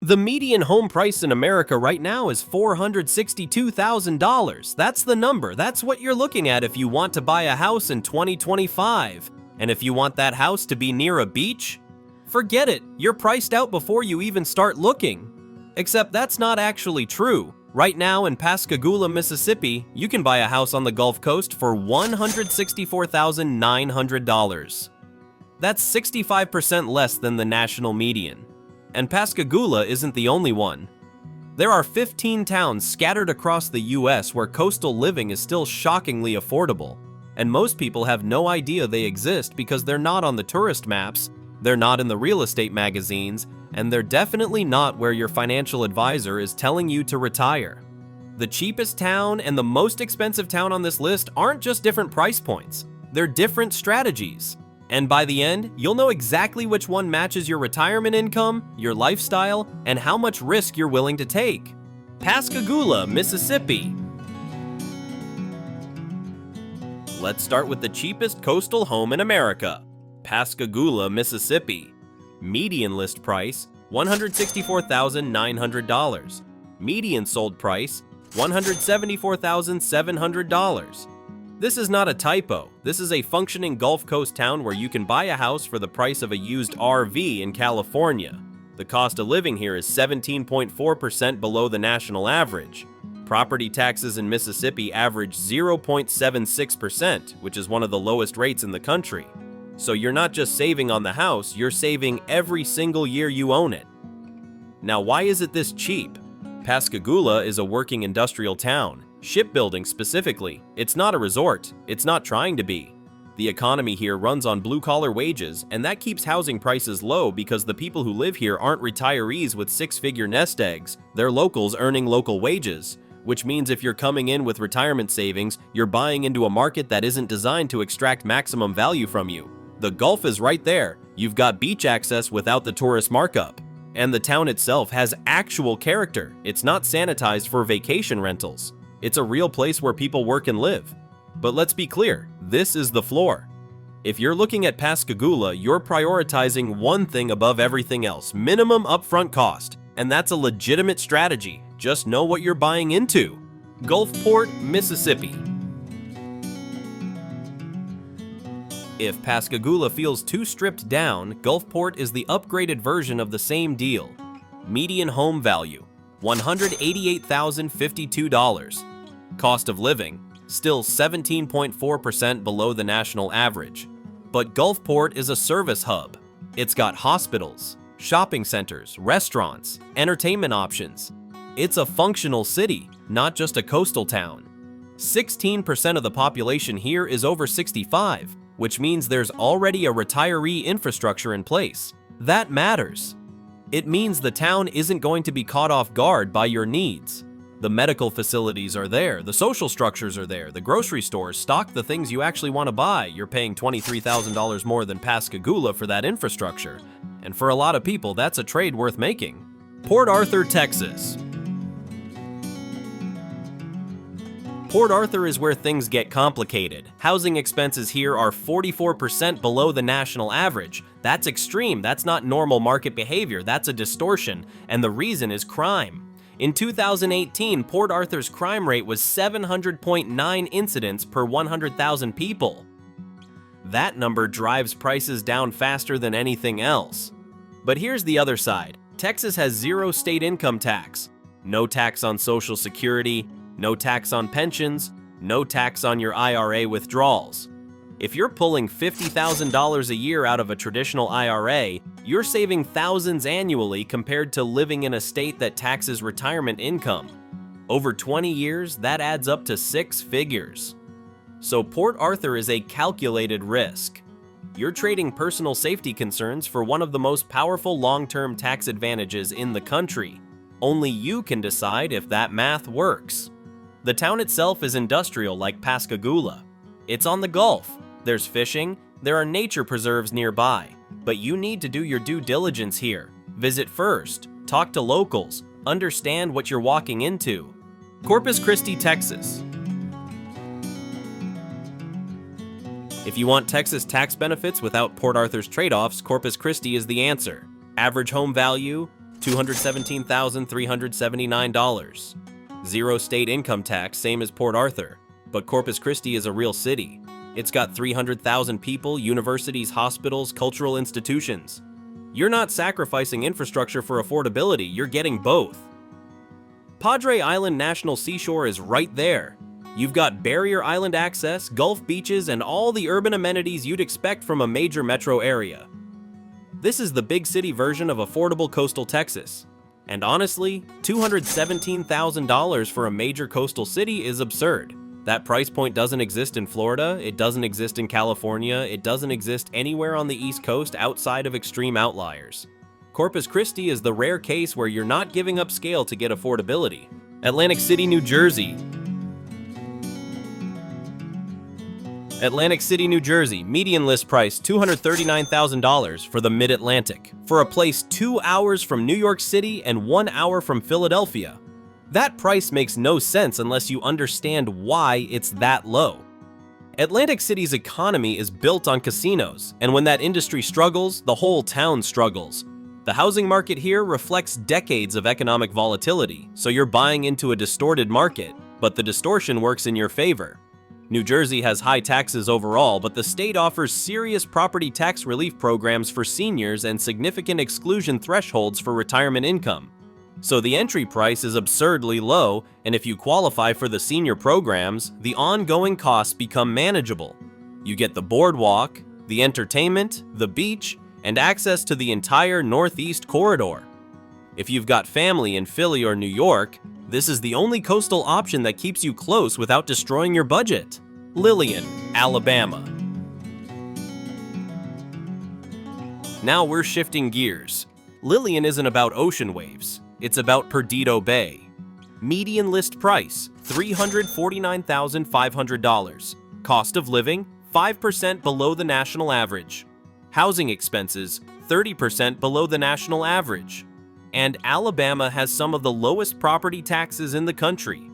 The median home price in America right now is $462,000. That's the number. That's what you're looking at if you want to buy a house in 2025. And if you want that house to be near a beach, forget it. You're priced out before you even start looking. Except that's not actually true. Right now in Pascagoula, Mississippi, you can buy a house on the Gulf Coast for $164,900. That's 65% less than the national median. And Pascagoula isn't the only one. There are 15 towns scattered across the US where coastal living is still shockingly affordable, and most people have no idea they exist because they're not on the tourist maps, they're not in the real estate magazines, and they're definitely not where your financial advisor is telling you to retire. The cheapest town and the most expensive town on this list aren't just different price points, they're different strategies. And by the end, you'll know exactly which one matches your retirement income, your lifestyle, and how much risk you're willing to take. Pascagoula, Mississippi. Let's start with the cheapest coastal home in America, Pascagoula, Mississippi. Median list price, $164,900. Median sold price, $174,700. This is not a typo. This is a functioning Gulf Coast town where you can buy a house for the price of a used RV in California. The cost of living here is 17.4% below the national average. Property taxes in Mississippi average 0.76%, which is one of the lowest rates in the country. So you're not just saving on the house, you're saving every single year you own it. Now, why is it this cheap? Pascagoula is a working industrial town. Shipbuilding specifically. It's not a resort. It's not trying to be. The economy here runs on blue-collar wages, and that keeps housing prices low because the people who live here aren't retirees with six-figure nest eggs. They're locals earning local wages, which means if you're coming in with retirement savings, you're buying into a market that isn't designed to extract maximum value from you. The Gulf is right there. You've got beach access without the tourist markup. And the town itself has actual character. It's not sanitized for vacation rentals. It's a real place where people work and live. But let's be clear, this is the floor. If you're looking at Pascagoula, you're prioritizing one thing above everything else, minimum upfront cost. And that's a legitimate strategy. Just know what you're buying into. Gulfport, Mississippi. If Pascagoula feels too stripped down, Gulfport is the upgraded version of the same deal. Median home value, $188,052. Cost of living, still 17.4% below the national average. But Gulfport is a service hub. It's got hospitals, shopping centers, restaurants, entertainment options. It's a functional city, not just a coastal town. 16% of the population here is over 65, which means there's already a retiree infrastructure in place. That matters. It means the town isn't going to be caught off guard by your needs. The medical facilities are there, the social structures are there, the grocery stores stock the things you actually want to buy. You're paying $23,000 more than Pascagoula for that infrastructure. And for a lot of people, that's a trade worth making. Port Arthur, Texas. Port Arthur is where things get complicated. Housing expenses here are 44% below the national average. That's extreme. That's not normal market behavior. That's a distortion. And the reason is crime. In 2018, Port Arthur's crime rate was 700.9 incidents per 100,000 people. That number drives prices down faster than anything else. But here's the other side. Texas has zero state income tax, no tax on Social Security, no tax on pensions, no tax on your IRA withdrawals. If you're pulling $50,000 a year out of a traditional IRA, you're saving thousands annually compared to living in a state that taxes retirement income. Over 20 years, that adds up to 6 figures. So Port Arthur is a calculated risk. You're trading personal safety concerns for one of the most powerful long-term tax advantages in the country. Only you can decide if that math works. The town itself is industrial like Pascagoula. It's on the Gulf. There's fishing, there are nature preserves nearby, but you need to do your due diligence here. Visit first, talk to locals, understand what you're walking into. Corpus Christi, Texas. If you want Texas tax benefits without Port Arthur's trade-offs, Corpus Christi is the answer. Average home value, $217,379. Zero state income tax, same as Port Arthur, but Corpus Christi is a real city. It's got 300,000 people, universities, hospitals, cultural institutions. You're not sacrificing infrastructure for affordability, you're getting both. Padre Island National Seashore is right there. You've got barrier island access, Gulf beaches, and all the urban amenities you'd expect from a major metro area. This is the big city version of affordable coastal Texas. And honestly, $217,000 for a major coastal city is absurd. That price point doesn't exist in Florida, it doesn't exist in California, it doesn't exist anywhere on the East Coast outside of extreme outliers. Corpus Christi is the rare case where you're not giving up scale to get affordability. Atlantic City, New Jersey. Atlantic City, New Jersey, median list price $239,000 for the Mid-Atlantic, for a place 2 hours from New York City and 1 hour from Philadelphia. That price makes no sense unless you understand why it's that low. Atlantic City's economy is built on casinos, and when that industry struggles, the whole town struggles. The housing market here reflects decades of economic volatility, so you're buying into a distorted market, but the distortion works in your favor. New Jersey has high taxes overall, but the state offers serious property tax relief programs for seniors and significant exclusion thresholds for retirement income. So the entry price is absurdly low, and if you qualify for the senior programs, the ongoing costs become manageable. You get the boardwalk, the entertainment, the beach, and access to the entire Northeast corridor. If you've got family in Philly or New York, this is the only coastal option that keeps you close without destroying your budget. Lillian, Alabama. Now we're shifting gears. Lillian isn't about ocean waves. It's about Perdido Bay. Median list price, $349,500. Cost of living, 5% below the national average. Housing expenses, 30% below the national average. And Alabama has some of the lowest property taxes in the country.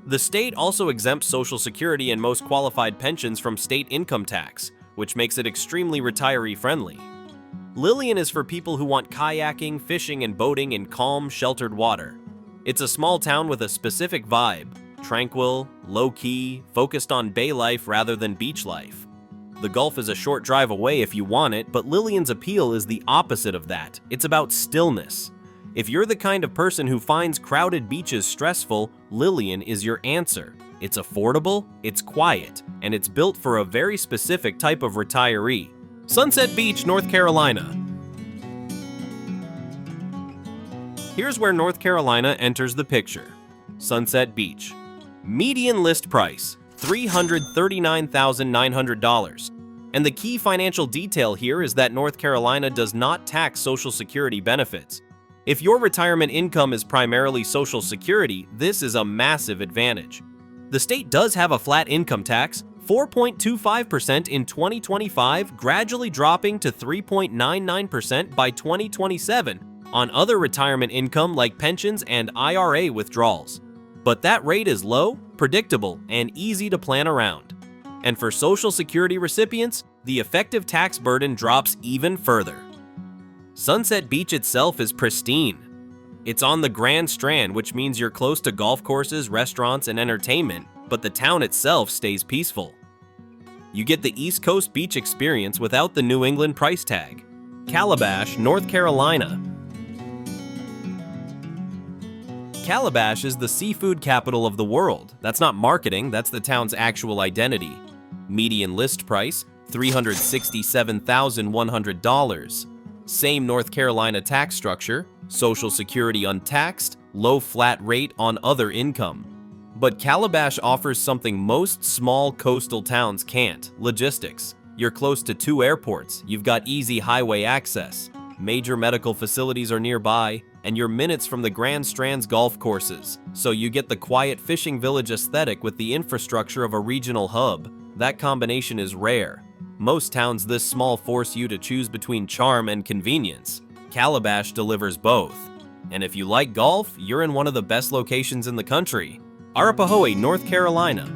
The state also exempts Social Security and most qualified pensions from state income tax, which makes it extremely retiree-friendly. Lillian is for people who want kayaking, fishing, and boating in calm, sheltered water. It's a small town with a specific vibe, tranquil, low-key, focused on bay life rather than beach life. The Gulf is a short drive away if you want it, but Lillian's appeal is the opposite of that. It's about stillness. If you're the kind of person who finds crowded beaches stressful, Lillian is your answer. It's affordable, it's quiet, and it's built for a very specific type of retiree. Sunset Beach, North Carolina. Here's where North Carolina enters the picture. Sunset Beach. Median list price, $339,900. And the key financial detail here is that North Carolina does not tax Social Security benefits. If your retirement income is primarily Social Security, this is a massive advantage. The state does have a flat income tax, 4.25% in 2025, gradually dropping to 3.99% by 2027 on other retirement income like pensions and IRA withdrawals. But that rate is low, predictable, and easy to plan around. And for Social Security recipients, the effective tax burden drops even further. Sunset Beach itself is pristine. It's on the Grand Strand, which means you're close to golf courses, restaurants, and entertainment, but the town itself stays peaceful. You get the East Coast beach experience without the New England price tag. Calabash, North Carolina. Calabash is the seafood capital of the world. That's not marketing, that's the town's actual identity. Median list price, $367,100. Same North Carolina tax structure, Social Security untaxed, low flat rate on other income. But Calabash offers something most small coastal towns can't: logistics. You're close to 2 airports, you've got easy highway access, major medical facilities are nearby, and you're minutes from the Grand Strand's golf courses, so you get the quiet fishing village aesthetic with the infrastructure of a regional hub. That combination is rare. Most towns this small force you to choose between charm and convenience. Calabash delivers both. And if you like golf, you're in one of the best locations in the country. Arapahoe, North Carolina.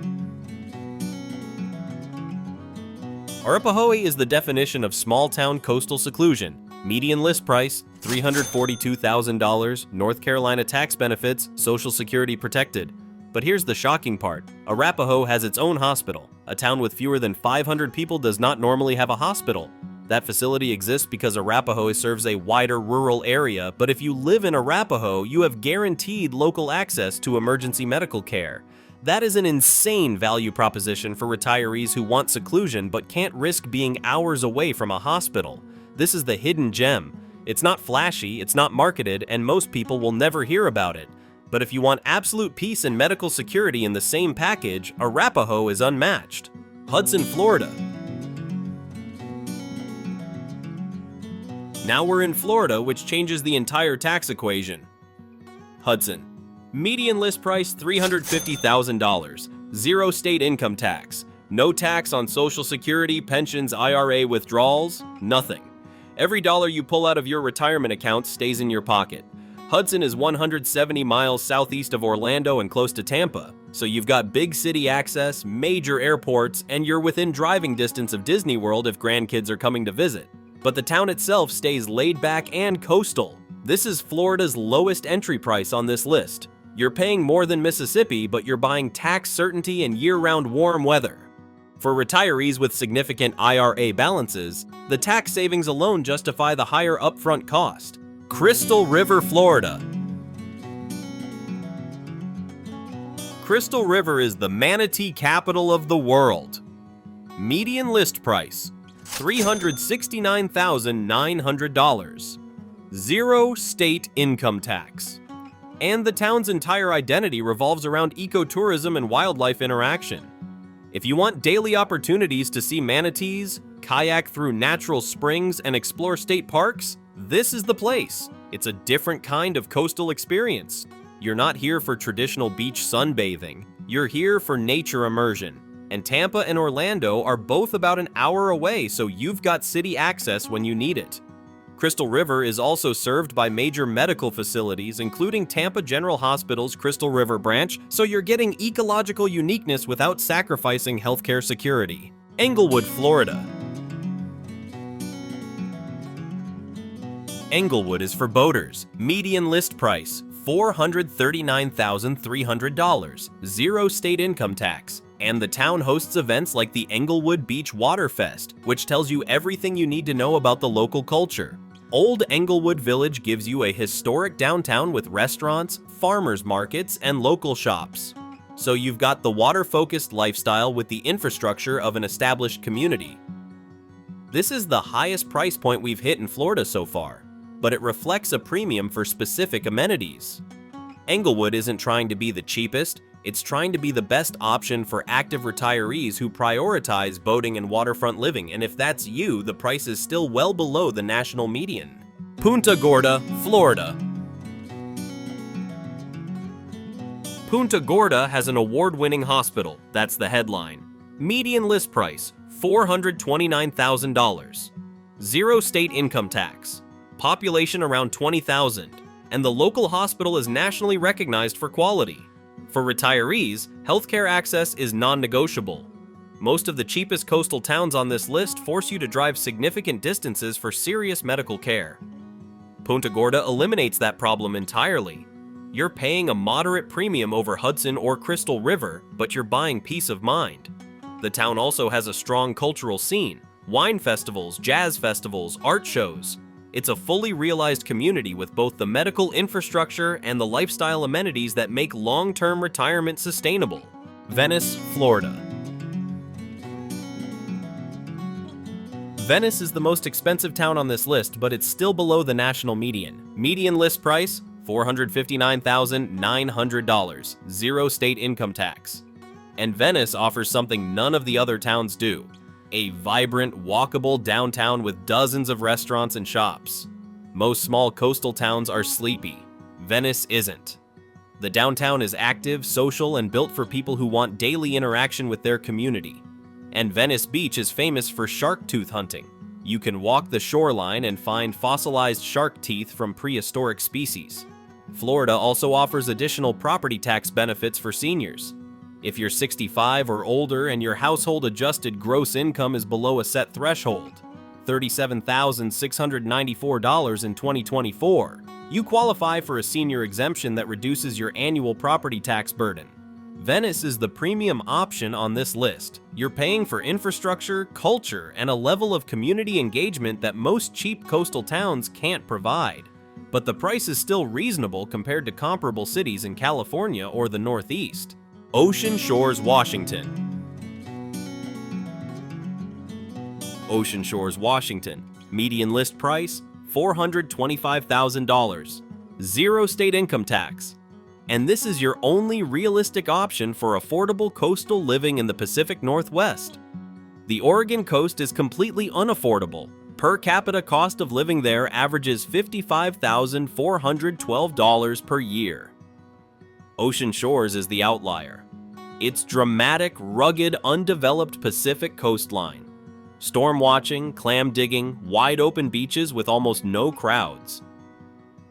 Arapahoe is the definition of small-town coastal seclusion. Median list price, $342,000, North Carolina tax benefits, Social Security protected. But here's the shocking part. Arapahoe has its own hospital. A town with fewer than 500 people does not normally have a hospital. That facility exists because Arapahoe serves a wider rural area, but if you live in Arapahoe, you have guaranteed local access to emergency medical care. That is an insane value proposition for retirees who want seclusion but can't risk being hours away from a hospital. This is the hidden gem. It's not flashy, it's not marketed, and most people will never hear about it. But if you want absolute peace and medical security in the same package, Arapahoe is unmatched. Hudson, Florida. Now we're in Florida, which changes the entire tax equation. Hudson. Median list price $350,000. Zero state income tax. No tax on Social Security, pensions, IRA withdrawals, nothing. Every dollar you pull out of your retirement account stays in your pocket. Hudson is 170 miles southeast of Orlando and close to Tampa, so you've got big city access, major airports, and you're within driving distance of Disney World if grandkids are coming to visit. But the town itself stays laid back and coastal. This is Florida's lowest entry price on this list. You're paying more than Mississippi, but you're buying tax certainty and year-round warm weather. For retirees with significant IRA balances, the tax savings alone justify the higher upfront cost. Crystal River, Florida. Crystal River is the manatee capital of the world. Median list price, $369,900. Zero state income tax. And the town's entire identity revolves around ecotourism and wildlife interaction. If you want daily opportunities to see manatees, kayak through natural springs, and explore state parks, this is the place. It's a different kind of coastal experience. You're not here for traditional beach sunbathing. You're here for nature immersion. And Tampa and Orlando are both about an hour away, so you've got city access when you need it. Crystal River is also served by major medical facilities, including Tampa General Hospital's Crystal River branch, so you're getting ecological uniqueness without sacrificing healthcare security. Englewood, Florida. Englewood is for boaters. Median list price, $439,300. Zero state income tax. And the town hosts events like the Englewood Beach Water Fest, which tells you everything you need to know about the local culture. Old Englewood Village gives you a historic downtown with restaurants, farmers markets, and local shops. So you've got the water-focused lifestyle with the infrastructure of an established community. This is the highest price point we've hit in Florida so far, but it reflects a premium for specific amenities. Englewood isn't trying to be the cheapest, it's trying to be the best option for active retirees who prioritize boating and waterfront living, and if that's you, the price is still well below the national median. Punta Gorda, Florida. Punta Gorda has an award-winning hospital, that's the headline. Median list price, $429,000. Zero state income tax. Population around 20,000, and the local hospital is nationally recognized for quality. For retirees, healthcare access is non-negotiable. Most of the cheapest coastal towns on this list force you to drive significant distances for serious medical care. Punta Gorda eliminates that problem entirely. You're paying a moderate premium over Hudson or Crystal River, but you're buying peace of mind. The town also has a strong cultural scene, wine festivals, jazz festivals, art shows. It's a fully realized community with both the medical infrastructure and the lifestyle amenities that make long-term retirement sustainable. Venice, Florida. Venice is the most expensive town on this list, but it's still below the national median. Median list price, $459,900. Zero state income tax. And Venice offers something none of the other towns do. A vibrant, walkable downtown with dozens of restaurants and shops. Most small coastal towns are sleepy. Venice isn't. The downtown is active, social, and built for people who want daily interaction with their community. And Venice Beach is famous for shark tooth hunting. You can walk the shoreline and find fossilized shark teeth from prehistoric species. Florida also offers additional property tax benefits for seniors. If you're 65 or older and your household adjusted gross income is below a set threshold, $37,694 in 2024. You qualify for a senior exemption that reduces your annual property tax burden. Venice is the premium option on this list. You're paying for infrastructure, culture, and a level of community engagement that most cheap coastal towns can't provide. But the price is still reasonable compared to comparable cities in California or the Northeast. Ocean Shores, Washington. Ocean Shores, Washington. Median list price, $425,000. Zero state income tax. And this is your only realistic option for affordable coastal living in the Pacific Northwest. The Oregon coast is completely unaffordable. Per capita cost of living there averages $55,412 per year. Ocean Shores is the outlier. Its dramatic, rugged, undeveloped Pacific coastline. Storm watching, clam digging, wide open beaches with almost no crowds.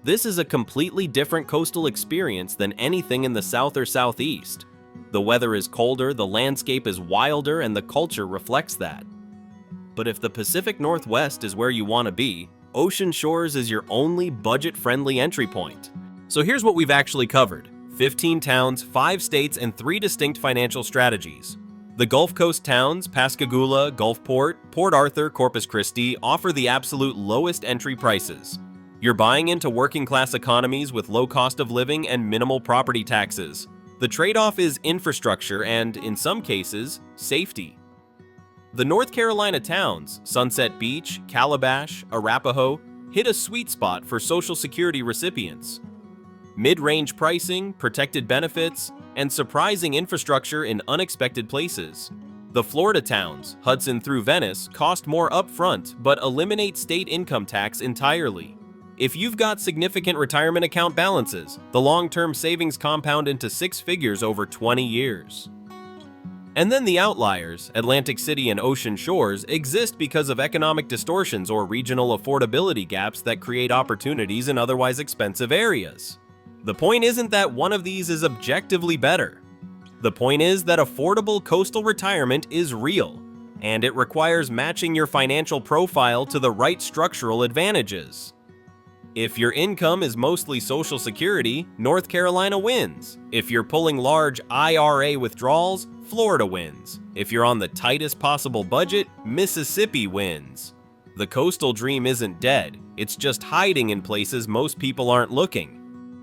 This is a completely different coastal experience than anything in the South or Southeast. The weather is colder, the landscape is wilder, and the culture reflects that. But if the Pacific Northwest is where you want to be, Ocean Shores is your only budget-friendly entry point. So here's what we've actually covered: 15 towns, 5 states, and 3 distinct financial strategies. The Gulf Coast towns, Pascagoula, Gulfport, Port Arthur, Corpus Christi, offer the absolute lowest entry prices. You're buying into working-class economies with low cost of living and minimal property taxes. The trade-off is infrastructure and, in some cases, safety. The North Carolina towns, Sunset Beach, Calabash, Arapahoe, hit a sweet spot for Social Security recipients. Mid-range pricing, protected benefits, and surprising infrastructure in unexpected places. The Florida towns, Hudson through Venice, cost more upfront but eliminate state income tax entirely. If you've got significant retirement account balances, the long-term savings compound into 6 figures over 20 years. And then the outliers, Atlantic City and Ocean Shores, exist because of economic distortions or regional affordability gaps that create opportunities in otherwise expensive areas. The point isn't that one of these is objectively better. The point is that affordable coastal retirement is real, and it requires matching your financial profile to the right structural advantages. If your income is mostly Social Security, North Carolina wins. If you're pulling large IRA withdrawals, Florida wins. If you're on the tightest possible budget, Mississippi wins. The coastal dream isn't dead, it's just hiding in places most people aren't looking.